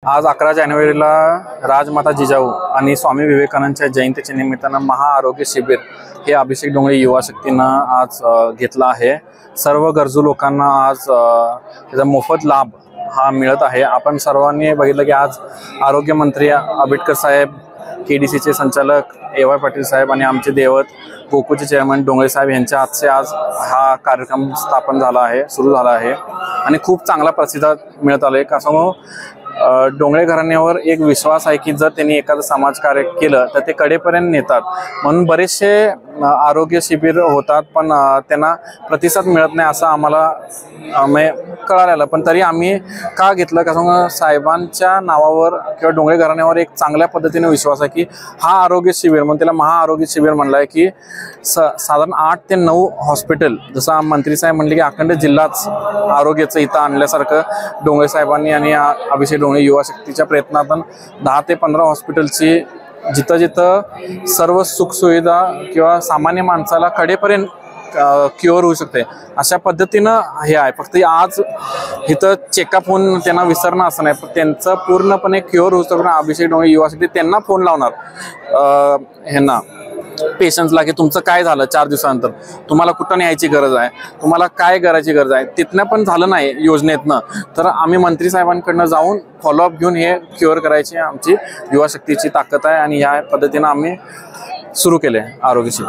आज 11 जानेवारीला राजमाता जिजाऊ आणि स्वामी विवेकानंदच्या जयंतीच्या निमित्तानं महाआरोग्य शिबिर हे अभिषेक डोंगरे युवा शक्तीनं आज घेतला आहे। सर्व गरजू लोकांना आज त्याचा मोफत लाभ हा मिळत आहे। आपण सर्वांनी बघितलं की आज आरोग्य मंत्री आंबेडकर साहेब, केडीसीचे संचालक ए वाय पाटील साहेब आणि आमचे देवत गोकुळचे चेअरमन डोंगरे साहेब यांच्या हातचे आज हा कार्यक्रम स्थापन झाला आहे, सुरू झाला आहे आणि खूप चांगला प्रतिसाद मिळत आले। कसं डोंगरे घराण्यावर एक विश्वास आहे की जर त्यांनी एखादं समाजकार्य केलं तर ते कडेपर्यंत नेतात, म्हणून बरेचसे आरोग्य शिबिर होतात पण त्यांना प्रतिसाद मिळत नाही असं आम्हाला कळालं। पण तरी आम्ही का घेतलं, कसं साहेबांच्या नावावर किंवा डोंगरे घराण्यावर एक चांगल्या पद्धतीने विश्वास आहे की हा आरोग्य शिबिर म्हणून त्याला महाआरोग्य शिबिर म्हणलं आहे की साधारण 8 ते 9 हॉस्पिटल, जसं मंत्री साहेब म्हणले की अखंड जिल्हाच आरोग्याचं इथं आणल्यासारखं डोंगरे साहेबांनी आणि अभिषेक डोंगरे युवा शक्तीच्या प्रयत्नातून 10 ते 15 हॉस्पिटलची जिथं जिथं सर्व सुखसुविधा किंवा सामान्य माणसाला कडेपर्यंत क्युअर होऊ शकते अशा पद्धतीनं हे आहे। फक्त आज इथं चेकअप होऊन त्यांना विसरणं असं नाही, पण त्यांचं पूर्णपणे क्युअर होऊ शकतं। अभिषेक डोंगरे युवा शक्ती त्यांना फोन लावणार ह्यांना पेशंट्सला की तुमचं काय झालं 4 दिवसानंतर, तुम्हाला कुठं न्यायची गरज आहे, तुम्हाला काय करायची गरज आहे, तिथनं पण झालं नाही योजनेतनं तर आम्ही मंत्री साहेबांकडनं जाऊन फॉलोअप घेऊन हे क्युअर करायची आमची युवा शक्तीची ताकद आहे आणि या पद्धतीनं आम्ही सुरू केले आरोग्य शिबिर।